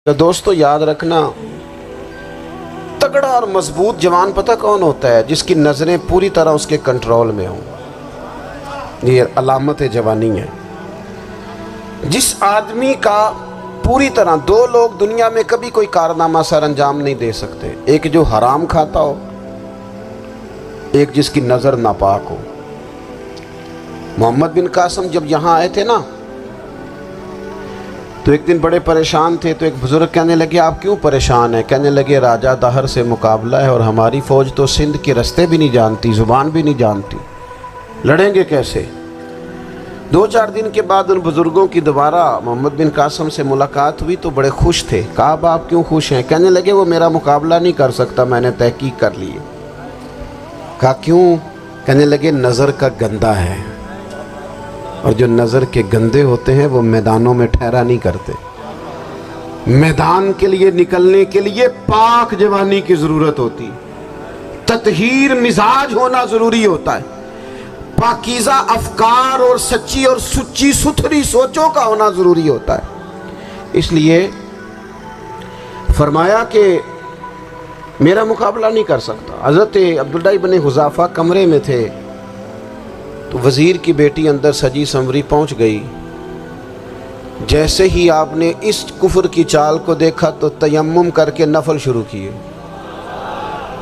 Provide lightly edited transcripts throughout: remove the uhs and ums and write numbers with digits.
تو دوستو یاد رکھنا، تگڑا اور مضبوط جوان پتہ کون ہوتا ہے؟ جس کی نظریں پوری طرح اس کے کنٹرول میں ہوں۔ یہ علامت جوانی ہے۔ جس آدمی کا پوری طرح، دو لوگ دنیا میں کبھی کوئی کارنامہ سر انجام نہیں دے سکتے، ایک جو حرام کھاتا ہو، ایک جس کی نظر ناپاک ہو۔ محمد بن قاسم جب یہاں آئے تھے نا، تو ایک دن بڑے پریشان تھے، تو ایک بزرگ کہنے لگے آپ کیوں پریشان ہیں؟ کہنے لگے راجہ دہر سے مقابلہ ہے اور ہماری فوج تو سندھ کے رستے بھی نہیں جانتی، زبان بھی نہیں جانتی، لڑیں گے کیسے؟ 2-4 دن کے بعد ان بزرگوں کی دوبارہ محمد بن قاسم سے ملاقات ہوئی تو بڑے خوش تھے۔ کہا اب آپ کیوں خوش ہیں؟ کہنے لگے وہ میرا مقابلہ نہیں کر سکتا، میں نے تحقیق کر لی ہے۔ کہا کیوں؟ کہنے لگے نظر کا گندہ ہے، اور جو نظر کے گندے ہوتے ہیں وہ میدانوں میں ٹھہرا نہیں کرتے۔ میدان کے لیے نکلنے کے لیے پاک جوانی کی ضرورت ہوتی، تطہیر مزاج ہونا ضروری ہوتا ہے، پاکیزہ افکار اور سچی اور سچی ستھری سوچوں کا ہونا ضروری ہوتا ہے۔ اس لیے فرمایا کہ میرا مقابلہ نہیں کر سکتا۔ حضرت عبداللہ ابن حذافہ کمرے میں تھے، تو وزیر کی بیٹی اندر سجی سنوری پہنچ گئی۔ جیسے ہی آپ نے اس کفر کی چال کو دیکھا تو تیمم کر کے نفل شروع کیے۔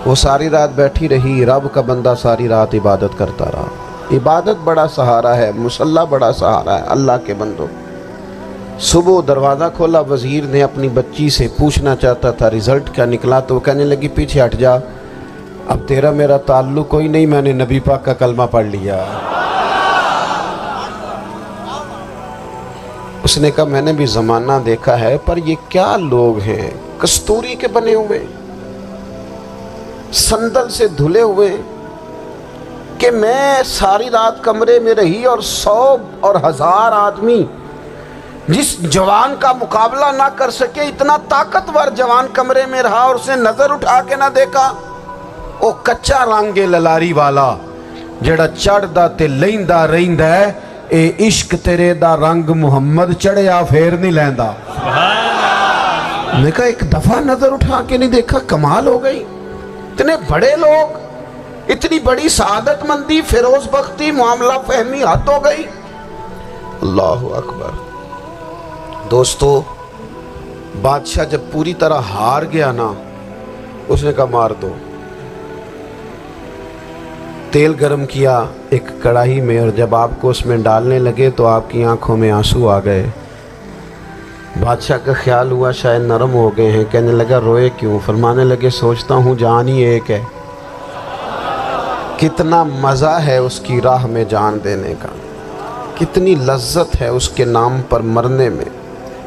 وہ ساری رات بیٹھی رہی، رب کا بندہ ساری رات عبادت کرتا رہا۔ عبادت بڑا سہارا ہے، مصلی بڑا سہارا ہے اللہ کے بندوں۔ صبح دروازہ کھولا، وزیر نے اپنی بچی سے پوچھنا چاہتا تھا رزلٹ کیا نکلا، تو وہ کہنے لگی پیچھے ہٹ جا، اب تیرا میرا تعلق کوئی نہیں، میں نے نبی پاک کا کلمہ پڑھ لیا۔ اس نے کہا میں نے بھی زمانہ دیکھا ہے، پر یہ کیا لوگ ہیں، کستوری کے بنے ہوئے، سندل سے دھلے ہوئے، کہ میں ساری رات کمرے میں رہی اور 100 اور 1000 آدمی جس جوان کا مقابلہ نہ کر سکے، اتنا طاقتور جوان کمرے میں رہا اور اس نے نظر اٹھا کے نہ دیکھا۔ او کچا رنگ للاری والا جڑا چڑھدا تے لیندا رہندا ہے، اے عشق تیرے دا رنگ محمد چڑھیا پھر نہیں لیندا۔ میں کہا ایک دفعہ نظر اٹھا کے نہیں دیکھا، کمال ہو گئی۔ اتنے بڑے لوگ، اتنی بڑی سعادت مندی، فیروز بختی، معاملہ فہمی حد ہو گئی۔ اللہ اکبر۔ دوستو بادشاہ جب پوری طرح ہار گیا نا، اس نے کہا مار دو۔ تیل گرم کیا ایک کڑاہی میں، اور جب آپ کو اس میں ڈالنے لگے تو آپ کی آنکھوں میں آنسو آ گئے۔ بادشاہ کا خیال ہوا شاید نرم ہو گئے ہیں، کہنے لگا روئے کیوں؟ فرمانے لگے سوچتا ہوں جان ہی ایک ہے، کتنا مزہ ہے اس کی راہ میں جان دینے کا، کتنی لذت ہے اس کے نام پر مرنے میں،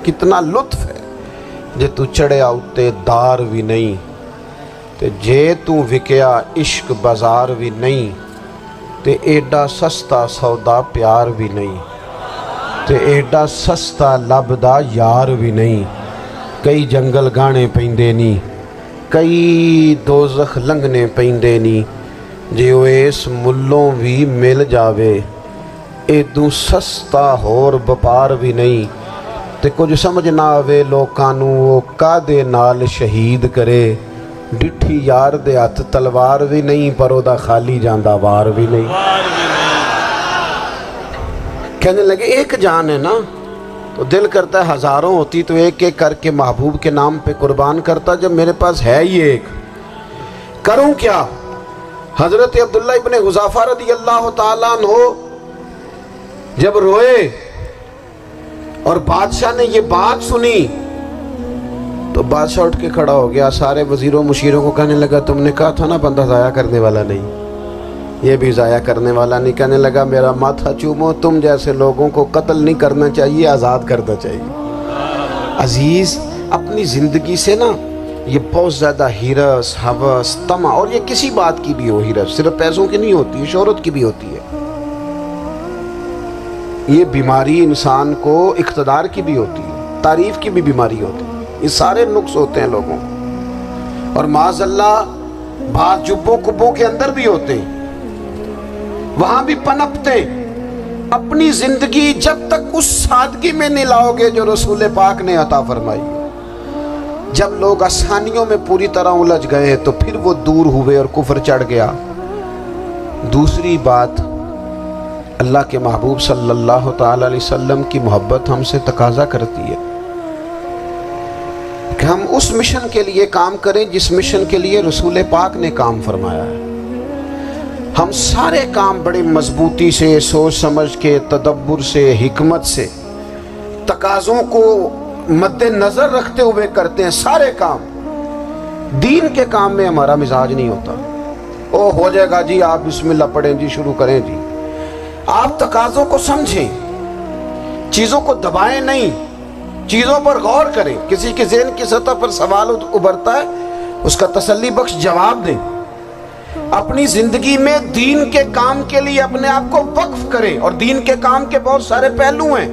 کتنا لطف ہے۔ جے تو چڑھیا اتے دار بھی نہیں، تے جے تو وکیا عشق بازار بھی نہیں، تے ایڈا سستا سودا پیار بھی نہیں، تے ایڈا سستا لبدا یار بھی نہیں۔ کئی جنگل گانے پیندے نہیں، کئی دوزخ لنگنے پیندے نہیں، جے وہ اس ملوں بھی مل جاوے، ایدوں سستا ہور بپار بھی نہیں۔ تے کچھ سمجھ نہ آوے لوکاں نوں وہ کادے نال شہید کرے، ڈٹھی یار دے ہاتھ تلوار بھی نہیں، پر او دا خالی جاندہ وار بھی نہیں۔ کہنے لگے ایک جان ہے نا، تو دل کرتا ہے ہزاروں ہوتی تو ایک ایک کر کے محبوب کے نام پہ قربان کرتا، جب میرے پاس ہے ہی ایک، کروں کیا؟ حضرت عبداللہ ابن حذافہ رضی اللہ تعالیٰ عنہ جب روئے اور بادشاہ نے یہ بات سنی، تو بادشاہ اٹھ کے کھڑا ہو گیا، سارے وزیروں مشیروں کو کہنے لگا تم نے کہا تھا نا بندہ ضائع کرنے والا نہیں، یہ بھی ضائع کرنے والا نہیں۔ کہنے لگا میرا ماتھا چومو، تم جیسے لوگوں کو قتل نہیں کرنا چاہیے، آزاد کرنا چاہیے۔ عزیز اپنی زندگی سے نا یہ بہت زیادہ ہرس، ہوس، طمع، اور یہ کسی بات کی بھی ہو، ہرس صرف پیسوں کی نہیں ہوتی، شہرت کی بھی ہوتی ہے، یہ بیماری انسان کو اقتدار کی بھی ہوتی ہے، تعریف کی بھی بیماری ہوتی ہے، یہ سارے نقص ہوتے ہیں لوگوں، اور معاذ اللہ بعض جبوں کبوں کے اندر بھی ہوتے ہیں، وہاں بھی پنپتے۔ اپنی زندگی جب تک اس سادگی میں نہیں لاؤ گے جو رسول پاک نے عطا فرمائی، جب لوگ آسانیوں میں پوری طرح الجھ گئے تو پھر وہ دور ہوئے اور کفر چڑھ گیا۔ دوسری بات، اللہ کے محبوب صلی اللہ تعالی علیہ وسلم کی محبت ہم سے تقاضا کرتی ہے کہ ہم اس مشن کے لیے کام کریں جس مشن کے لیے رسول پاک نے کام فرمایا ہے۔ ہم سارے کام بڑے مضبوطی سے، سوچ سمجھ کے، تدبر سے، حکمت سے، تقاضوں کو مد نظر رکھتے ہوئے کرتے ہیں سارے کام۔ دین کے کام میں ہمارا مزاج نہیں ہوتا، او ہو جائے گا جی، آپ بسم اللہ پڑھیں جی، شروع کریں جی۔ آپ تقاضوں کو سمجھیں، چیزوں کو دبائیں نہیں، چیزوں پر غور کریں۔ کسی کے ذہن کی سطح پر سوال ابھرتا ہے، اس کا تسلی بخش جواب دیں۔ اپنی زندگی میں دین کے کام کے لیے اپنے آپ کو وقف کریں، اور دین کے کام کے بہت سارے پہلو ہیں۔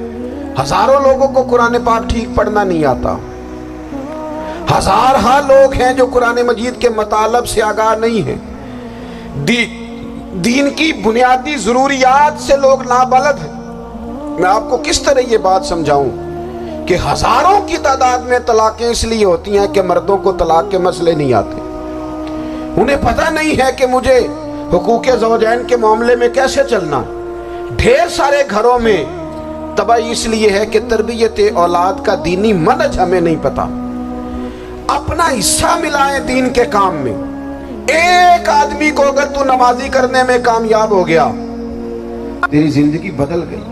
ہزاروں لوگوں کو قرآن پاک ٹھیک پڑھنا نہیں آتا، ہزارہا لوگ ہیں جو قرآن مجید کے مطالب سے آگاہ نہیں ہیں، دین کی بنیادی ضروریات سے لوگ نابلد ہیں۔ میں آپ کو کس طرح یہ بات سمجھاؤں کہ ہزاروں کی تعداد میں طلاقیں اس لیے ہوتی ہیں کہ مردوں کو طلاق کے مسئلے نہیں آتے، انہیں پتہ نہیں ہے کہ مجھے حقوق زوجین کے معاملے میں کیسے چلنا۔ ڈھیر سارے گھروں میں تباہی اس لیے ہے کہ تربیت اولاد کا دینی منہج ہمیں نہیں پتا۔ اپنا حصہ ملائیں دین کے کام میں۔ ایک آدمی کو اگر تو نمازی کرنے میں کامیاب ہو گیا، تیری زندگی بدل گئی۔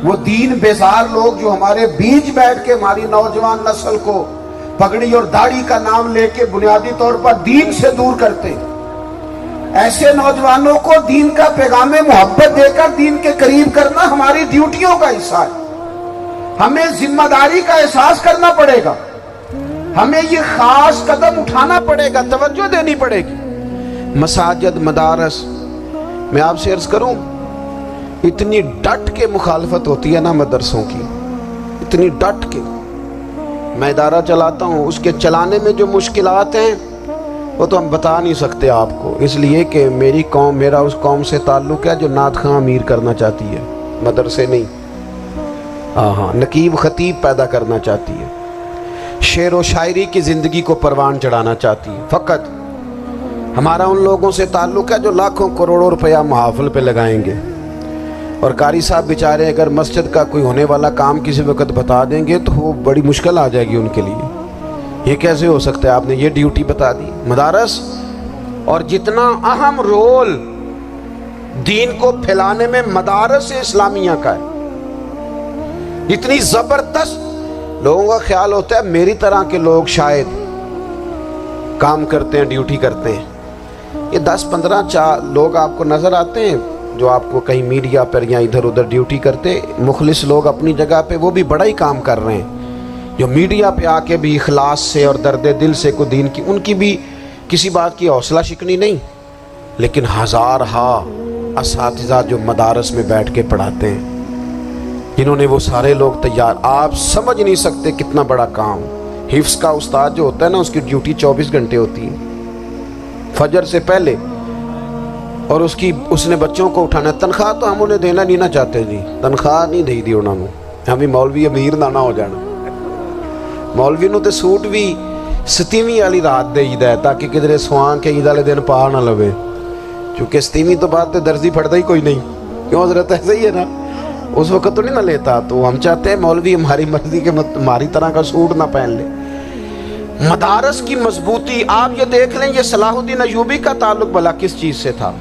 وہ دین بیزار لوگ جو ہمارے بیچ بیٹھ کے ہماری نوجوان نسل کو پگڑی اور داڑھی کا نام لے کے بنیادی طور پر دین سے دور کرتے، ایسے نوجوانوں کو دین کا پیغام محبت دے کر دین کے قریب کرنا ہماری ڈیوٹیوں کا حصہ ہے۔ ہمیں ذمہ داری کا احساس کرنا پڑے گا، ہمیں یہ خاص قدم اٹھانا پڑے گا، توجہ دینی پڑے گی۔ مساجد، مدارس، میں آپ سے عرض کروں، اتنی ڈٹ کے مخالفت ہوتی ہے نا مدرسوں کی، اتنی ڈٹ کے۔ میں ادارہ چلاتا ہوں، اس کے چلانے میں جو مشکلات ہیں وہ تو ہم بتا نہیں سکتے آپ کو، اس لیے کہ میری قوم، میرا اس قوم سے تعلق ہے جو نعت خواں امیر کرنا چاہتی ہے، مدرسے نہیں۔ نقیب خطیب پیدا کرنا چاہتی ہے، شعر و شاعری کی زندگی کو پروان چڑھانا چاہتی ہے۔ فقط ہمارا ان لوگوں سے تعلق ہے جو لاکھوں کروڑوں روپیہ محافل پہ لگائیں گے، اور قاری صاحب بیچارے اگر مسجد کا کوئی ہونے والا کام کسی وقت بتا دیں گے تو وہ بڑی مشکل آ جائے گی ان کے لیے۔ یہ کیسے ہو سکتا ہے، آپ نے یہ ڈیوٹی بتا دی۔ مدارس، اور جتنا اہم رول دین کو پھیلانے میں مدارس اسلامیہ کا ہے، اتنی زبردست، لوگوں کا خیال ہوتا ہے میری طرح کے لوگ شاید کام کرتے ہیں، ڈیوٹی کرتے ہیں۔ یہ 10-15 لوگ آپ کو نظر آتے ہیں جو آپ کو کہیں میڈیا پر یا ادھر ادھر ڈیوٹی کرتے، مخلص لوگ اپنی جگہ پہ، وہ بھی بڑا ہی کام کر رہے ہیں، جو میڈیا پہ آ کے بھی اخلاص سے اور درد دل سے کو دین کی، ان کی بھی کسی بات کی حوصلہ شکنی نہیں۔ لیکن ہزارہا اساتذہ جو مدارس میں بیٹھ کے پڑھاتے ہیں، جنہوں نے وہ سارے لوگ تیار، آپ سمجھ نہیں سکتے کتنا بڑا کام۔ حفظ کا استاد جو ہوتا ہے نا، اس کی ڈیوٹی 24 گھنٹے ہوتی ہے، فجر سے پہلے، اور اس نے بچوں کو اٹھانا۔ تنخواہ تو ہم انہیں دینا نہیں نہ چاہتے جی، تنخواہ نہیں دے دی انہوں نے، ہمیں مولوی امیر نہ ہو جانا۔ مولوی نو تے سوٹ بھی 27ویں والی رات دے ہے تاکہ کدھر سوان کے عید والے دن پا نہ لوے، چونکہ 27ویں تو بعد تے درزی پھڑتا ہی کوئی نہیں، کیوں حضرت ایسے ہی ہے نا، اس وقت تو نہیں نہ لیتا۔ تو ہم چاہتے ہیں مولوی ہماری مرضی کے ہماری طرح کا سوٹ نہ پہن لے۔ مدارس کی مضبوطی، آپ یہ دیکھ لیں، یہ صلاح الدین ایوبی کا تعلق بھلا کس چیز سے تھا؟